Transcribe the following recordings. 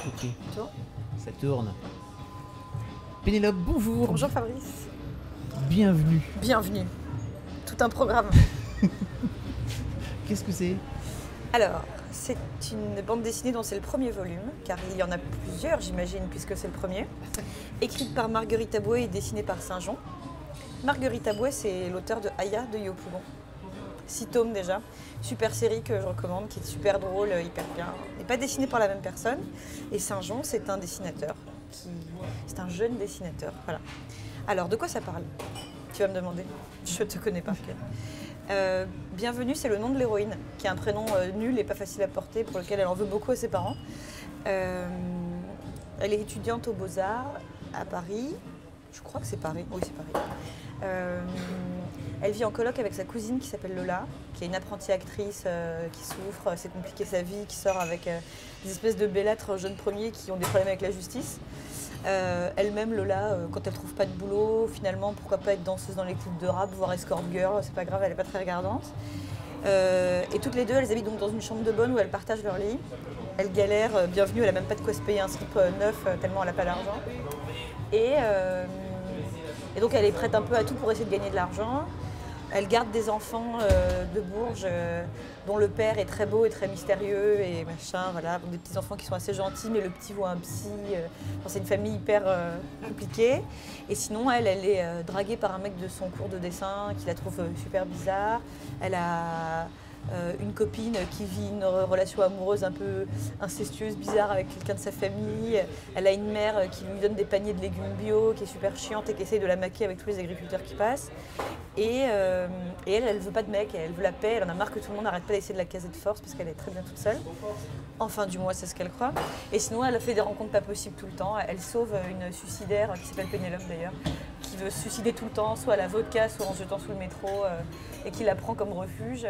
Ok, Bonjour. ça tourne. Pénélope, bonjour. Bonjour Fabrice. Bienvenue. Bienvenue. Tout un programme. Qu'est-ce que c'est? Alors, c'est une bande dessinée dont c'est le premier volume, car il y en a plusieurs, j'imagine, puisque c'est le premier. Écrite par Marguerite Aboué et dessinée par Saint-Jean. Marguerite Aboué, c'est l'auteur de Aya de Yopougon. 6 tomes déjà. Super série que je recommande, qui est super drôle, hyper bien. N'est pas dessinée par la même personne. Et Saint-Jean, c'est un dessinateur. C'est un jeune dessinateur. Voilà. Alors, de quoi ça parle? Tu vas me demander. Je te connais par cœur. Bienvenue, c'est le nom de l'héroïne, qui a un prénom nul et pas facile à porter, pour lequel elle en veut beaucoup à ses parents. Elle est étudiante aux Beaux-Arts à Paris. Je crois que c'est Paris. Oui, c'est Paris. Elle vit en coloc avec sa cousine qui s'appelle Lola, qui est une apprentie actrice qui souffre, c'est compliqué sa vie, qui sort avec des espèces de bellâtres jeunes premiers qui ont des problèmes avec la justice. Elle-même, Lola, quand elle trouve pas de boulot, finalement, pourquoi pas être danseuse dans les clips de rap, voire escort girl, c'est pas grave, elle est pas très regardante. Et toutes les deux, elles habitent donc dans une chambre de bonne où elles partagent leur lit. Elle galère, bienvenue, elle a même pas de quoi se payer un slip neuf tellement elle a pas d'argent. Et donc elle est prête un peu à tout pour essayer de gagner de l'argent. Elle garde des enfants de Bourges dont le père est très beau et très mystérieux et machin, voilà, des petits enfants qui sont assez gentils, mais le petit voit un psy. C'est une famille hyper compliquée. Et sinon, elle est draguée par un mec de son cours de dessin qui la trouve super bizarre. Elle a une copine qui vit une relation amoureuse un peu incestueuse, bizarre avec quelqu'un de sa famille. Elle a une mère qui lui donne des paniers de légumes bio, qui est super chiante et qui essaye de la maquer avec tous les agriculteurs qui passent. Et elle veut pas de mec, elle veut la paix, elle en a marre que tout le monde n'arrête pas d'essayer de la caser de force parce qu'elle est très bien toute seule. Enfin, du moins, c'est ce qu'elle croit. Et sinon, elle a fait des rencontres pas possibles tout le temps. Elle sauve une suicidaire qui s'appelle Pénélope d'ailleurs, qui veut se suicider tout le temps, soit à la vodka, soit en se jetant sous le métro, et qui la prend comme refuge.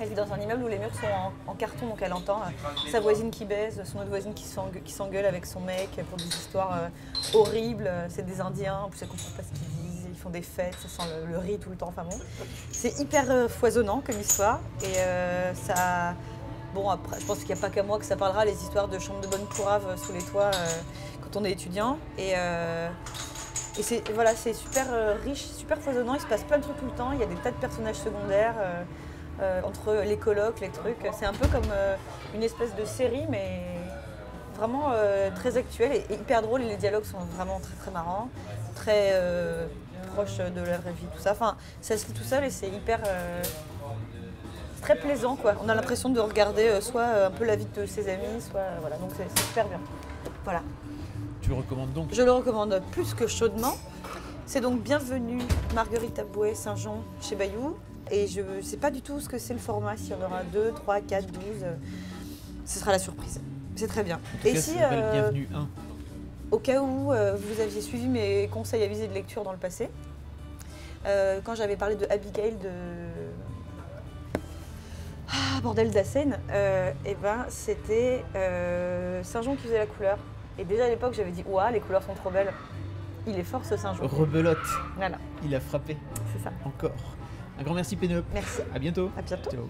Elle vit dans un immeuble où les murs sont en carton, donc elle entend sa voisine qui baise, son autre voisine qui s'engueule avec son mec pour des histoires horribles. C'est des Indiens, en plus elle comprend pas ce qu'ils disent, ils font des fêtes, ça sent le riz tout le temps, enfin bon. C'est hyper foisonnant comme histoire et ça... Bon après, je pense qu'il n'y a pas qu'à moi que ça parlera, les histoires de chambres de bonne courave sous les toits quand on est étudiant. Et c'est voilà, super riche, super foisonnant, il se passe plein de trucs tout le temps, il y a des tas de personnages secondaires. Entre les colocs, les trucs. C'est un peu comme une espèce de série, mais vraiment très actuelle et hyper drôle. Et les dialogues sont vraiment très très marrants, très proches de la vraie vie, tout ça. Enfin, ça se lit tout seul et c'est hyper... très plaisant, quoi. On a l'impression de regarder soit un peu la vie de ses amis, soit... voilà, donc c'est super bien. Voilà. Tu le recommandes donc? Je le recommande plus que chaudement. C'est donc Bienvenue, Marguerite Aboué, Saint-Jean, chez Bayou. Et je ne sais pas du tout ce que c'est le format, s'il y en aura 2, 3, 4, 12. Ce sera la surprise. C'est très bien. En tout cas, ça s'appelle Bienvenue 1. Au cas où vous aviez suivi mes conseils avisés de lecture dans le passé, quand j'avais parlé de Abigail de... bordel d'Assen, et ben c'était Saint-Jean qui faisait la couleur. Et déjà à l'époque, j'avais dit « Ouah, les couleurs sont trop belles ». Il est fort ce Saint-Jean. Rebelote. Voilà. Il a frappé. C'est ça. Encore. Un grand merci Pénélope. Merci. À bientôt. À bientôt. Ciao.